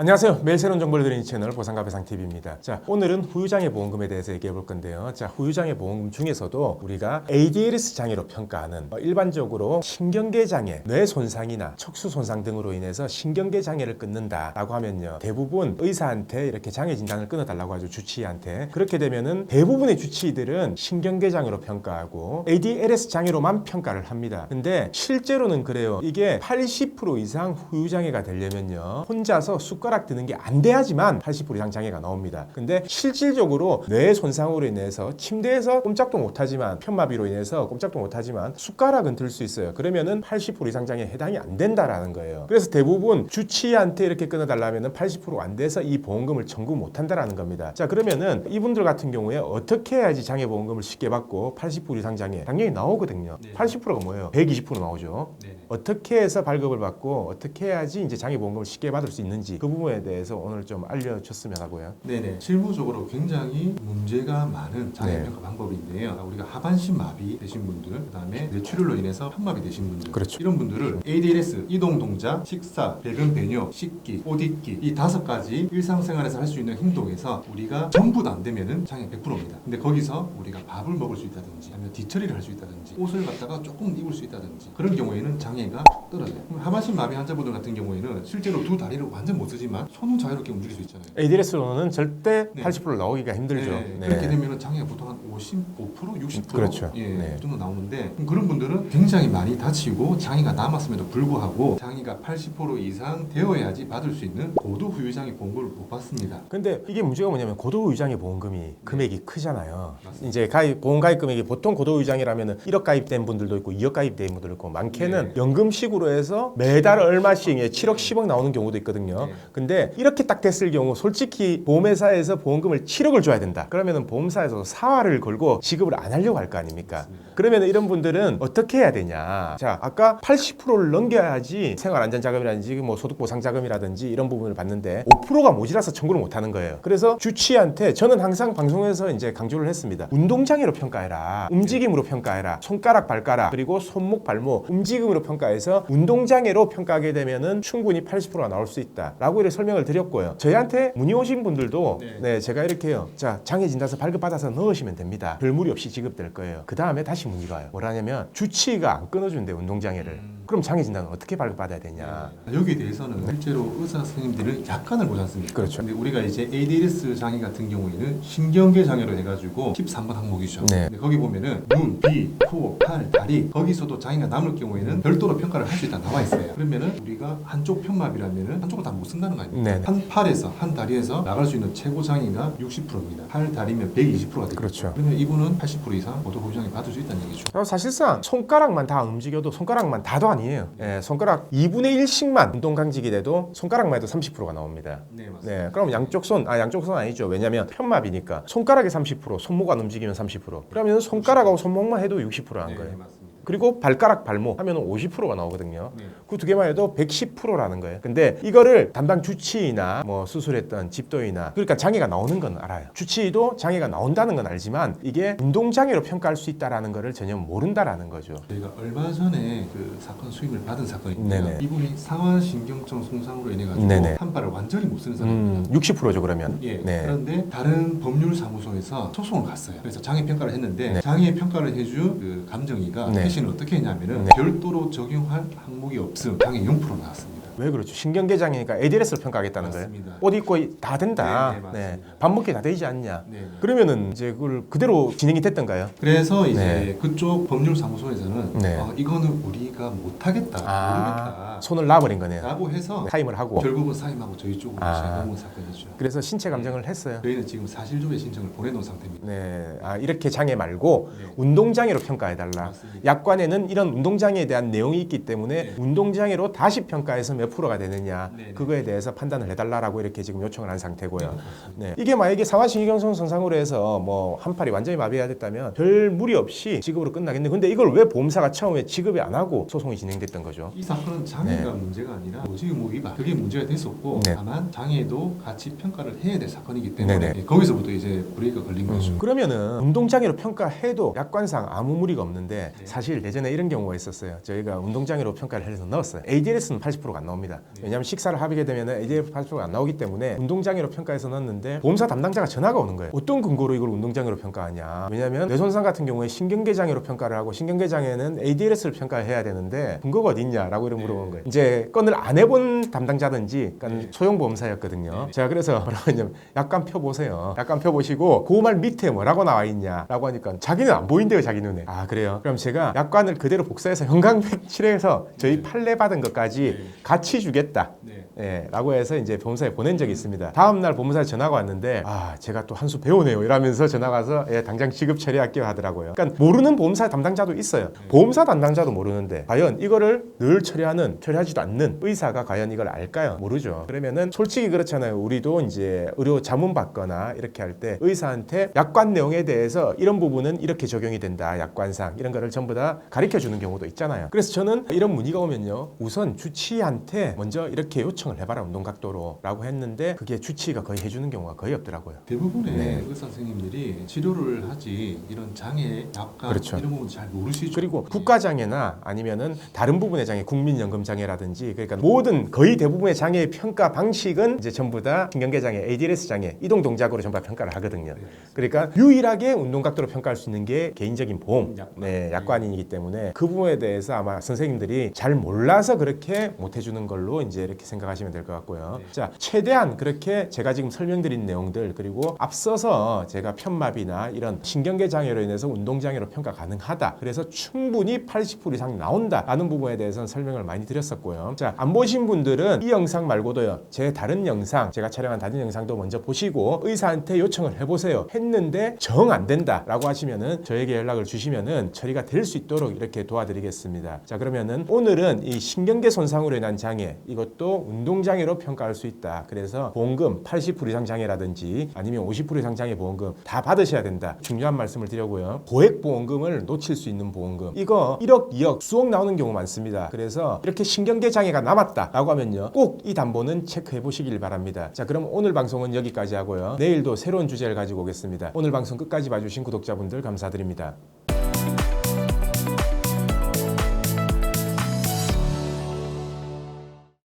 안녕하세요. 매일 새로운 정보를 드리는 채널 보상가 배상TV입니다. 자, 오늘은 후유장애 보험금에 대해서 얘기해 볼 건데요. 자, 후유장애 보험금 중에서도 우리가 ADLS 장애로 평가하는 일반적으로 신경계 장애, 뇌 손상이나 척수 손상 등으로 인해서 신경계 장애를 끊는다라고 하면요. 대부분 의사한테 이렇게 장애 진단을 끊어달라고 하죠. 주치의한테. 그렇게 되면은 대부분의 주치의들은 신경계 장애로 평가하고 ADLS 장애로만 평가를 합니다. 근데 실제로는 그래요. 이게 80% 이상 후유장애가 되려면요. 혼자서 숟가락 드는 게 안 돼야지만 80% 이상 장애가 나옵니다. 근데 실질적으로 뇌 손상으로 인해서 침대에서 꼼짝도 못하지만 편마비로 인해서 꼼짝도 못하지만 숟가락은 들 수 있어요. 그러면은 80% 이상 장애에 해당이 안 된다라는 거예요. 그래서 대부분 주치의한테 이렇게 끊어달라면은 80%안 돼서 이 보험금을 청구 못 한다라는 겁니다. 자, 그러면은 이분들 같은 경우에 어떻게 해야지 장애보험금을 쉽게 받고 80% 이상 장애 당연히 나오거든요. 네. 80%가 뭐예요? 120% 나오죠. 네. 어떻게 해서 발급을 받고 어떻게 해야지 이제 장애보험금을 쉽게 받을 수 있는지 그 부분에 대해서 오늘 좀 알려줬으면 하고요. 네네. 실무적으로 굉장히 문제가 많은 장애평가 네. 방법인데요. 우리가 하반신 마비 되신 분들, 그다음에 뇌출혈로 인해서 편마비 되신 분들, 그렇죠. 이런 분들을 ADLS, 이동 동작, 식사, 배변 배뇨, 씻기, 옷 입기 이 5가지 일상생활에서 할 수 있는 행동에서 우리가 전부 다 안 되면은 장애 100%입니다. 근데 거기서 우리가 밥을 먹을 수 있다든지, 아니면 뒤처리를 할 수 있다든지, 옷을 갖다가 조금 입을 수 있다든지 그런 경우에는 장애가 떨어져요. 그럼 하반신 마비 환자분들 같은 경우에는 실제로 두 다리를 완전 못 쓰지만 손은 자유롭게 움직일 수 있잖아요. ADLS로는 절대 네. 80% 나오기가 힘들죠. 네. 그렇게 되면 장애가 보통 한 55%, 60% 그렇죠. 예, 네. 그 정도 나오는데 그런 분들은 굉장히 많이 다치고 장애가 남았음에도 불구하고 장애가 80% 이상 되어야지 받을 수 있는 고도 후유장애 보험금을 못 받습니다. 근데 이게 문제가 뭐냐면 고도유장애 보험금이 금액이 크잖아요. 맞습니다. 이제 보험 가입 금액이 보통 고도유장이라면은 1억 가입된 분들도 있고 2억 가입된 분들도 있고 많게는 네. 연금식으로 해서 매달 얼마씩 7억 10억 나오는 경우도 있거든요. 네. 근데 이렇게 딱 됐을 경우 솔직히 보험회사에서 보험금을 7억을 줘야 된다. 그러면은 보험사에서 사활을 걸고 지급을 안 하려고 할 거 아닙니까? 맞습니다. 그러면 이런 분들은 어떻게 해야 되냐? 자, 아까 80%를 넘겨야지 생활안전자금이라든지 뭐 소득보상자금이라든지 이런 부분을 받는데 5%가 모자라서 청구를 못 하는 거예요. 그래서 주치의한테 저는 항상 방송에서 이제 강조를 했습니다. 운동장애로 평가해라. 움직임으로 평가해라. 손가락, 발가락, 그리고 손목, 발목, 움직임으로 평가해서 운동장애로 평가하게 되면은 충분히 80%가 나올 수 있다라고 이렇게 설명을 드렸고요. 저희한테 문의 오신 분들도 네, 제가 이렇게 해요. 자, 장애 진단서 발급받아서 넣으시면 됩니다. 별 무리 없이 지급될 거예요. 그 다음에 다시 문의가 와요. 뭐라냐면 주치의가 안 끊어준대, 운동장애를. 그럼 장애 진단은 어떻게 발급받아야 되냐? 여기에 대해서는 실제로 의사 선생님들은 약관을 보지 않습니까? 그렇죠. 근데 우리가 이제 ADLS 장애 같은 경우에는 신경계 장애로 해가지고 13번 항목이죠. 네. 근데 거기 보면은 눈, 귀, 코, 팔, 다리 거기서도 장애가 남을 경우에는 별도로 평가를 할 수 있다 나와 있어요. 그러면은 우리가 한쪽 편마비라면은 한쪽을 다 못 쓴다는 거 아닙니까? 네. 한 팔에서 한 다리에서 나갈 수 있는 최고 장애가 60%입니다. 팔, 다리면 120%가 되죠. 그렇죠. 그러면 이분은 80% 이상 고도 후유장애 받을 수 있다는 얘기죠. 사실상 손가락만 다 움직여도 손가락만 다도 아니에요. 예, 손가락 2분의 1씩만 운동 강직이 돼도 손가락만 해도 30%가 나옵니다. 네, 맞습니다. 네, 그럼 양쪽 손 아니죠. 왜냐면 편마비니까 손가락이 30%, 손목 안 움직이면 30%. 그러면 손가락하고 손목만 해도 60%한 네, 거예요. 맞습니다. 그리고 발가락, 발목 하면 50%가 나오거든요. 네. 그 두 개만 해도 110%라는 거예요. 근데 이거를 담당 주치의나 뭐 수술했던 집도의나 그러니까 장애가 나오는 건 알아요. 주치의도 장애가 나온다는 건 알지만 이게 운동장애로 평가할 수 있다라는 거를 전혀 모른다라는 거죠. 저희가 얼마 전에 그 사건 수임을 받은 사건인데요. 네네. 이분이 상하신경청 손상으로 인해 가지고 네네. 한 발을 완전히 못 쓰는 사람입니다. 60%죠 그러면. 예. 네. 그런데 다른 법률사무소에서 소송을 갔어요. 그래서 장애 평가를 했는데 네. 장애 평가를 해준 그 감정이가 네. 회신을 어떻게 했냐면은 네. 별도로 적용할 항목이 없음 장애 0% 나왔습니다. 왜 그렇죠? 신경계 장애니까 ADLS를 평가하겠다는 거예요. 맞습니다. 옷 입고 다 된다. 네, 맞습니다. 밥 먹기 다 되지 않냐. 네. 그러면은 이제 그걸 그대로 진행이 됐던가요? 그래서 이제 네. 그쪽 법률사무소에서는 네. 이거는 우리가 못하겠다, 모르겠다 손을 놔버린 거네요. 라고 해서 타임을 하고. 결국은 사임하고 저희 쪽으로 넘어온 사건이죠. 그래서 신체 감정을 했어요. 저희는 지금 사실조회 신청을 보내놓은 상태입니다. 네, 이렇게 장애 말고 네. 운동장애로 평가해달라. 맞습니다. 약관에는 이런 운동장애에 대한 내용이 있기 때문에 네. 운동장애로 다시 평가해서 몇 프로가 되느냐 네, 네. 그거에 대해서 판단을 해달라라고 이렇게 지금 요청을 한 상태고요. 맞습니다. 네. 이게 만약에 상하신경성 손상으로 해서 뭐 한 팔이 완전히 마비가 됐다면 별 무리 없이 지급으로 끝나겠네. 근데 이걸 왜 보험사가 처음에 지급이 안 하고 소송이 진행됐던 거죠? 이 사건은 장애가 네. 문제가 아니라 모의무 위반 그게 문제가 됐었고 네. 다만 장애도 같이 평가를 해야 될 사건이기 때문에 네네. 예, 거기서부터 이제 브레이크가 걸린 거죠. 그러면은 운동장애로 평가해도 약관상 아무 무리가 없는데 네. 사실 예전에 이런 경우가 있었어요. 저희가 운동장애로 평가를 해서 넣었어요. ADLS는 80%가 안 나옵니다. 왜냐하면 식사를 하게 되면 ADF 80%가 안 나오기 때문에 운동장애로 평가해서 넣었는데 보험사 담당자가 전화가 오는 거예요. 어떤 근거로 이걸 운동장애로 평가하냐. 왜냐하면 뇌손상 같은 경우에 신경계 장애로 평가를 하고 신경계 장애는 ADLS를 평가해야 되는데 근거가 어디 있냐라고 이렇게 물어본 거예요. 이제 건을 안 해본 담당자든지 그러니까 소형보험사였거든요. 제가 그래서 뭐라고 했냐면 약관 펴보세요. 약관 펴보시고 그 말 밑에 뭐라고 나와 있냐라고 하니까 자기는 안 보인대요. 자기 눈에. 아 그래요? 그럼 제가 약관을 그대로 복사해서 형광색 칠해서 저희 판례 받은 것까지 같이 주겠다. 예, 라고 해서 이제 보험사에 보낸 적이 있습니다. 다음날 보험사에 전화가 왔는데 아 제가 또 한 수 배우네요 이러면서 전화가 와서 예, 당장 지급 처리할게요 하더라고요. 그러니까 모르는 보험사 담당자도 있어요. 보험사 담당자도 모르는데 과연 이거를 늘 처리하지도 않는 의사가 과연 이걸 알까요? 모르죠. 그러면은 솔직히 그렇잖아요. 우리도 이제 의료 자문 받거나 이렇게 할 때 의사한테 약관 내용에 대해서 이런 부분은 이렇게 적용이 된다. 약관상 이런 거를 전부 다 가르쳐 주는 경우도 있잖아요. 그래서 저는 이런 문의가 오면요. 우선 주치의한테 먼저 이렇게 요청을 해봐라 운동각도로 라고 했는데 그게 주치의가 거의 해주는 경우가 거의 없더라고요. 대부분의 의사 선생님들이 치료를 하지 이런 장애, 약관 그렇죠. 이런 부분 잘 모르시죠. 그리고 국가장애나 아니면은 다른 부분의 장애, 국민연금장애라든지 그러니까 모든 거의 대부분의 장애의 평가 방식은 이제 전부 다 신경계 장애, ADLS 장애, 이동 동작으로 전부 다 평가를 하거든요. 그러니까 유일하게 운동각도로 평가할 수 있는 게 개인적인 보험, 약관이기 때문에 그 부분에 대해서 아마 선생님들이 잘 몰라서 그렇게 못 해주는 걸로 이제 이렇게 생각하시면 될 것 같고요. 자, 최대한 그렇게 제가 지금 설명드린 내용들 그리고 앞서서 제가 편마비나 이런 신경계 장애로 인해서 운동장애로 평가 가능하다. 그래서 충분히 80% 이상 나온다라는 부분에 대해서는 설명을 많이 드렸었고요. 자, 안 보신 분들은 이 영상 말고도요. 제 다른 영상, 제가 촬영한 다른 영상도 먼저 보시고 의사한테 요청을 해보세요. 했는데 정 안 된다라고 하시면은 저에게 연락을 주시면은 처리가 될 수 있도록 이렇게 도와드리겠습니다. 자, 그러면은 오늘은 이 신경계 손상으로 인한 장애 이것도 운동장애로 평가할 수 있다. 그래서 보험금 80% 이상 장애라든지 아니면 50% 이상 장애 보험금 다 받으셔야 된다. 중요한 말씀을 드리고요. 고액보험금을 놓칠 수 있는 보험금 이거 1억, 2억, 수억 나오는 경우 많습니다. 그래서 이렇게 신경계 장애가 남았다라고 하면요. 꼭 이 담보는 체크해 보시길 바랍니다. 자, 그럼 오늘 방송은 여기까지 하고요. 내일도 새로운 주제를 가지고 오겠습니다. 오늘 방송 끝까지 봐주신 구독자분들 감사드립니다.